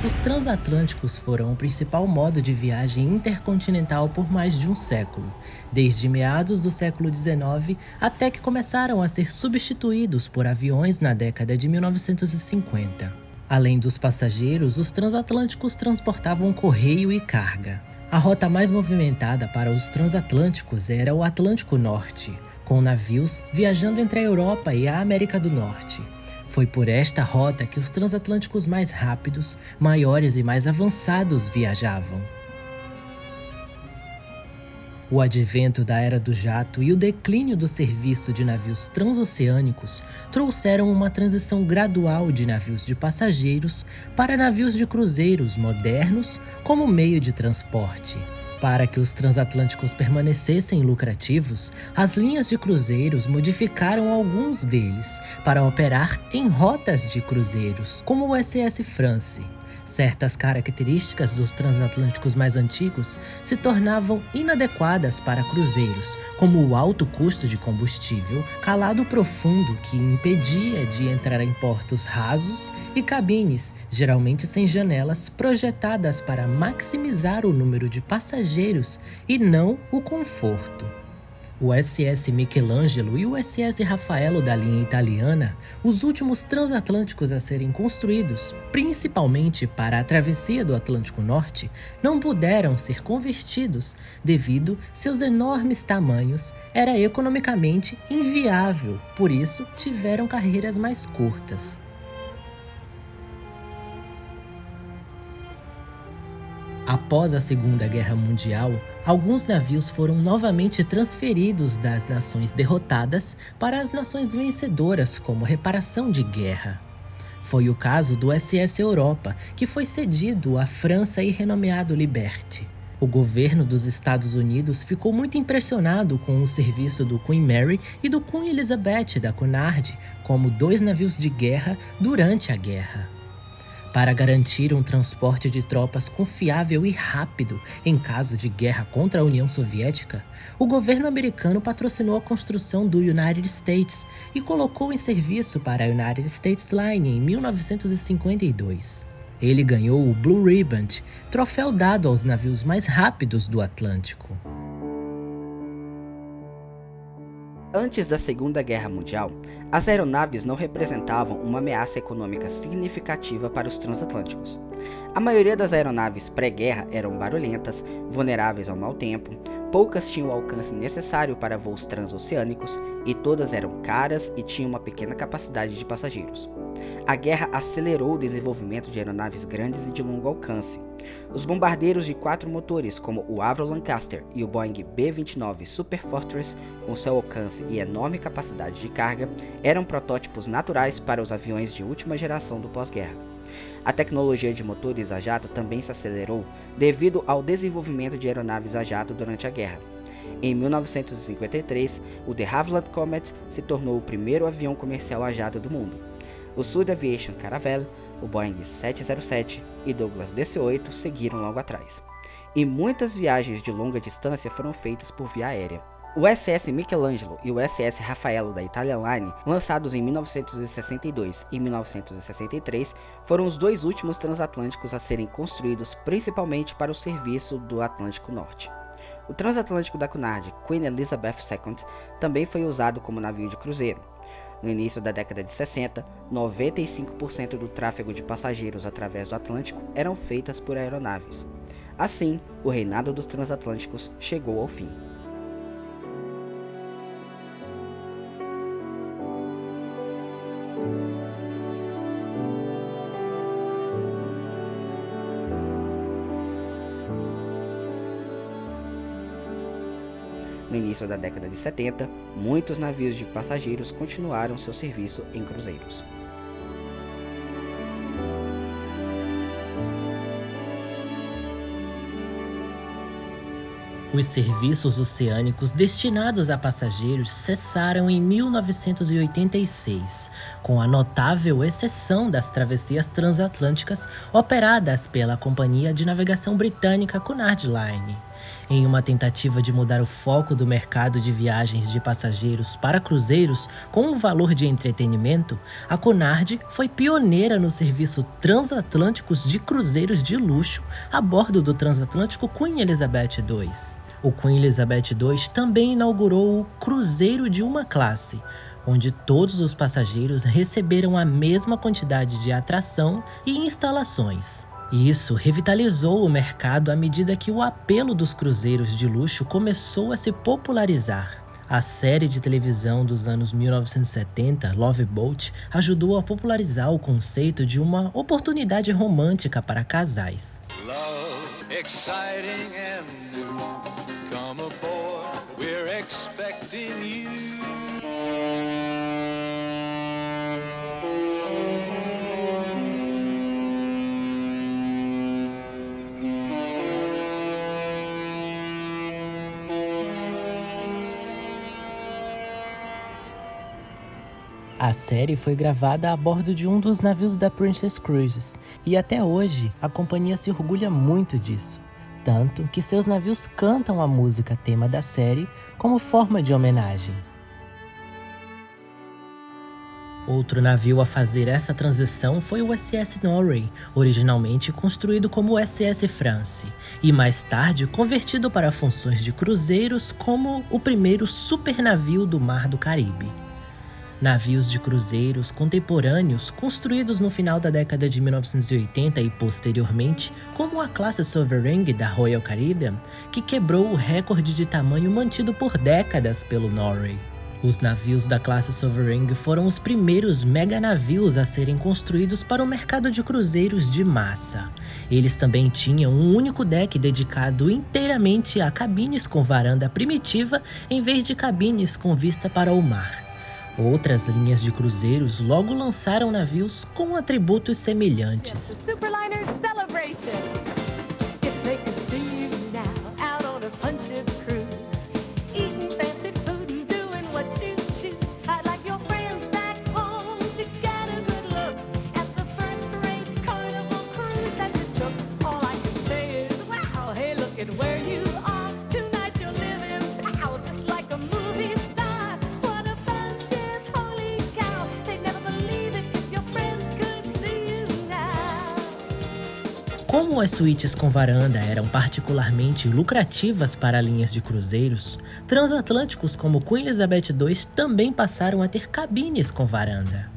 Os transatlânticos foram o principal modo de viagem intercontinental por mais de um século, desde meados do século XIX até que começaram a ser substituídos por aviões na década de 1950. Além dos passageiros, os transatlânticos transportavam correio e carga. A rota mais movimentada para os transatlânticos era o Atlântico Norte, com navios viajando entre a Europa e a América do Norte. Foi por esta rota que os transatlânticos mais rápidos, maiores e mais avançados viajavam. O advento da Era do Jato e o declínio do serviço de navios transoceânicos trouxeram uma transição gradual de navios de passageiros para navios de cruzeiros modernos como meio de transporte. Para que os transatlânticos permanecessem lucrativos, as linhas de cruzeiros modificaram alguns deles para operar em rotas de cruzeiros, como o SS France. Certas características dos transatlânticos mais antigos se tornavam inadequadas para cruzeiros, como o alto custo de combustível, calado profundo que impedia de entrar em portos rasos e cabines, geralmente sem janelas, projetadas para maximizar o número de passageiros e não o conforto. O SS Michelangelo e o SS Raffaello da linha italiana, os últimos transatlânticos a serem construídos, principalmente para a travessia do Atlântico Norte, não puderam ser convertidos devido seus enormes tamanhos, era economicamente inviável, por isso tiveram carreiras mais curtas. Após a Segunda Guerra Mundial, alguns navios foram novamente transferidos das nações derrotadas para as nações vencedoras como reparação de guerra. Foi o caso do SS Europa, que foi cedido à França e renomeado Liberty. O governo dos Estados Unidos ficou muito impressionado com o serviço do Queen Mary e do Queen Elizabeth da Cunard como dois navios de guerra durante a guerra. Para garantir um transporte de tropas confiável e rápido em caso de guerra contra a União Soviética, o governo americano patrocinou a construção do United States e colocou em serviço para a United States Line em 1952. Ele ganhou o Blue Ribbon, troféu dado aos navios mais rápidos do Atlântico. Antes da Segunda Guerra Mundial, as aeronaves não representavam uma ameaça econômica significativa para os transatlânticos. A maioria das aeronaves pré-guerra eram barulhentas, vulneráveis ao mau tempo, poucas tinham o alcance necessário para voos transoceânicos e todas eram caras e tinham uma pequena capacidade de passageiros. A guerra acelerou o desenvolvimento de aeronaves grandes e de longo alcance. Os bombardeiros de 4 motores, como o Avro Lancaster e o Boeing B-29 Superfortress, com seu alcance e enorme capacidade de carga, eram protótipos naturais para os aviões de última geração do pós-guerra. A tecnologia de motores a jato também se acelerou devido ao desenvolvimento de aeronaves a jato durante a guerra. Em 1953, o de Havilland Comet se tornou o primeiro avião comercial a jato do mundo. O Sud Aviation Caravelle, o Boeing 707 e Douglas DC-8 seguiram logo atrás. E muitas viagens de longa distância foram feitas por via aérea. O SS Michelangelo e o SS Raffaello da Italian Line, lançados em 1962 e 1963, foram os dois últimos transatlânticos a serem construídos principalmente para o serviço do Atlântico Norte. O transatlântico da Cunard, Queen Elizabeth II, também foi usado como navio de cruzeiro. No início da década de 60, 95% do tráfego de passageiros através do Atlântico eram feitas por aeronaves. Assim, o reinado dos transatlânticos chegou ao fim. No início da década de 70, muitos navios de passageiros continuaram seu serviço em cruzeiros. Os serviços oceânicos destinados a passageiros cessaram em 1986, com a notável exceção das travessias transatlânticas operadas pela companhia de navegação britânica Cunard Line. Em uma tentativa de mudar o foco do mercado de viagens de passageiros para cruzeiros com um valor de entretenimento, a Cunard foi pioneira no serviço transatlânticos de cruzeiros de luxo a bordo do transatlântico Queen Elizabeth II. O Queen Elizabeth II também inaugurou o Cruzeiro de uma Classe, onde todos os passageiros receberam a mesma quantidade de atração e instalações. Isso revitalizou o mercado à medida que o apelo dos cruzeiros de luxo começou a se popularizar. A série de televisão dos anos 1970, Love Boat, ajudou a popularizar o conceito de uma oportunidade romântica para casais. Love, exciting and new. Come aboard, we're expecting you. A série foi gravada a bordo de um dos navios da Princess Cruises, e até hoje a companhia se orgulha muito disso, tanto que seus navios cantam a música tema da série como forma de homenagem. Outro navio a fazer essa transição foi o SS Norway, originalmente construído como o SS France, e mais tarde convertido para funções de cruzeiros como o primeiro supernavio do Mar do Caribe. Navios de cruzeiros contemporâneos construídos no final da década de 1980 e posteriormente, como a classe Sovereign da Royal Caribbean, que quebrou o recorde de tamanho mantido por décadas pelo Norway. Os navios da classe Sovereign foram os primeiros meganavios a serem construídos para o mercado de cruzeiros de massa. Eles também tinham um único deck dedicado inteiramente a cabines com varanda primitiva em vez de cabines com vista para o mar. Outras linhas de cruzeiros logo lançaram navios com atributos semelhantes. Como as suítes com varanda eram particularmente lucrativas para linhas de cruzeiros, transatlânticos como Queen Elizabeth II também passaram a ter cabines com varanda.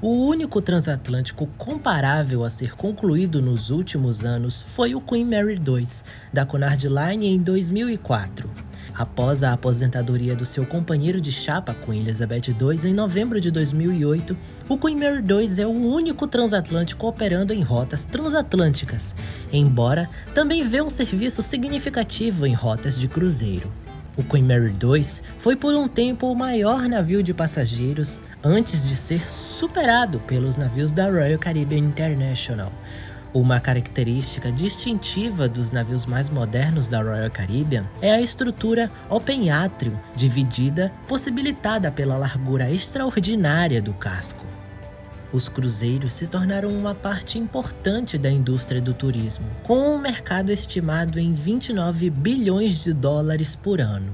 O único transatlântico comparável a ser concluído nos últimos anos foi o Queen Mary II, da Cunard Line em 2004. Após a aposentadoria do seu companheiro de chapa, Queen Elizabeth II, em novembro de 2008, o Queen Mary II é o único transatlântico operando em rotas transatlânticas, embora também vê um serviço significativo em rotas de cruzeiro. O Queen Mary II foi por um tempo o maior navio de passageiros antes de ser superado pelos navios da Royal Caribbean International. Uma característica distintiva dos navios mais modernos da Royal Caribbean é a estrutura open átrio dividida, possibilitada pela largura extraordinária do casco. Os cruzeiros se tornaram uma parte importante da indústria do turismo, com um mercado estimado em 29 bilhões de dólares por ano.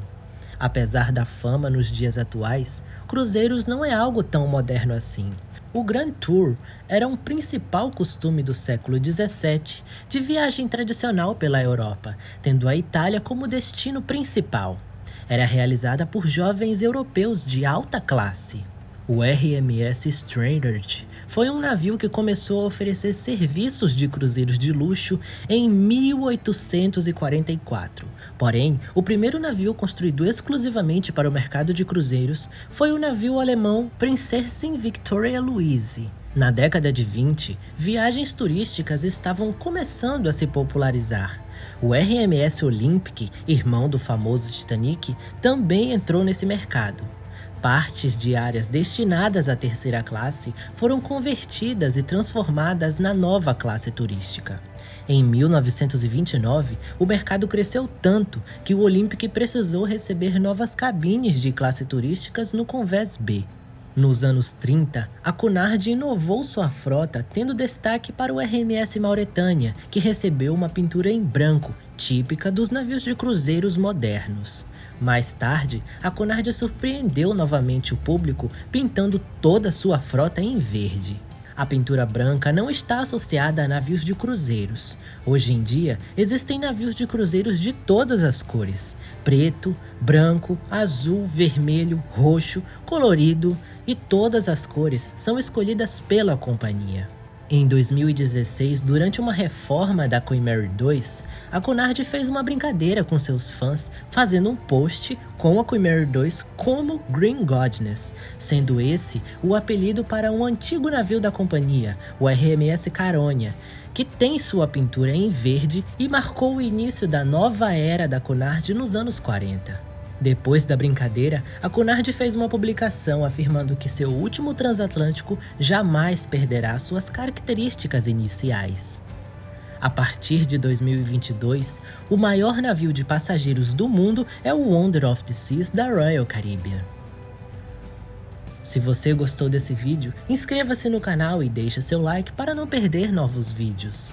Apesar da fama nos dias atuais, cruzeiros não é algo tão moderno assim. O Grand Tour era um principal costume do século XVII de viagem tradicional pela Europa, tendo a Itália como destino principal. Era realizada por jovens europeus de alta classe. O RMS Standard foi um navio que começou a oferecer serviços de cruzeiros de luxo em 1844. Porém, o primeiro navio construído exclusivamente para o mercado de cruzeiros foi o navio alemão Prinzessin Victoria Louise. Na década de 20, viagens turísticas estavam começando a se popularizar. O RMS Olympic, irmão do famoso Titanic, também entrou nesse mercado. Partes de áreas destinadas à terceira classe foram convertidas e transformadas na nova classe turística. Em 1929, o mercado cresceu tanto que o Olympic precisou receber novas cabines de classe turísticas no Convés B. Nos anos 30, a Cunard inovou sua frota, tendo destaque para o RMS Mauretânia, que recebeu uma pintura em branco, típica dos navios de cruzeiros modernos. Mais tarde, a Cunard surpreendeu novamente o público, pintando toda sua frota em verde. A pintura branca não está associada a navios de cruzeiros. Hoje em dia, existem navios de cruzeiros de todas as cores: preto, branco, azul, vermelho, roxo, colorido, e todas as cores são escolhidas pela companhia. Em 2016, durante uma reforma da Queen Mary 2, a Cunard fez uma brincadeira com seus fãs, fazendo um post com a Queen Mary 2 como Green Goddess, sendo esse o apelido para um antigo navio da companhia, o RMS Caronia, que tem sua pintura em verde e marcou o início da nova era da Cunard nos anos 40. Depois da brincadeira, a Cunard fez uma publicação afirmando que seu último transatlântico jamais perderá suas características iniciais. A partir de 2022, o maior navio de passageiros do mundo é o Wonder of the Seas da Royal Caribbean. Se você gostou desse vídeo, inscreva-se no canal e deixe seu like para não perder novos vídeos.